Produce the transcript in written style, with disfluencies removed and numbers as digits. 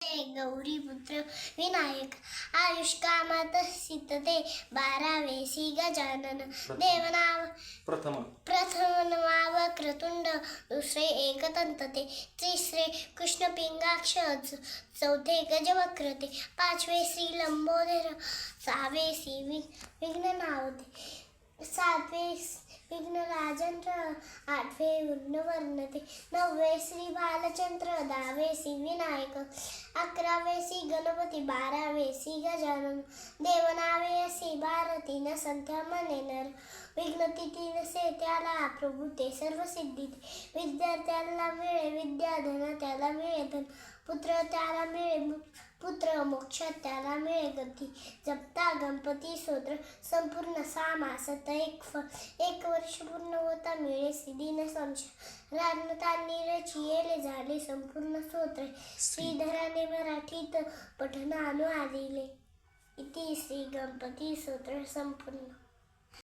गौरीपुत्र विनायक आयुष्कामात सिद्धते 12वे श्री गजानन देवनाव प्रथम नाव क्रतुंड दुसरे एकदंतते तिसरे कृष्णपिंगाक्ष चौथे गजवक्रते पाचवे श्री लंबोदर सहावे श्री विघ्ननावते सातवे विघ्नराजंत्र आठवे विघ्नवर्णते नववे श्री बालचंद्र दहावे श्री विनायक 11वे श्री गणपती 12वे श्री गजानन देवनावे असे 12 तीन संख्या म्हणे नर विघ्नती तीन से त्याला प्रभू ते सर्व सिद्धी विद्यार्थ्याला मिळे विद्या धन त्याला मिळे धन पुत्र त्याला मिळे पुत्र मोक्ष त्याला मिळे गती जपता गणपती स्तोत्र संपूर्ण 6 मासात एक वर्ष पूर्ण होता मिळे सिद्धी न संशय राजनतांनी रचिले झाले संपूर्ण स्तोत्र श्रीधराने मराठीत पठण अनुवादिले इति श्री गणपती स्तोत्र संपूर्ण.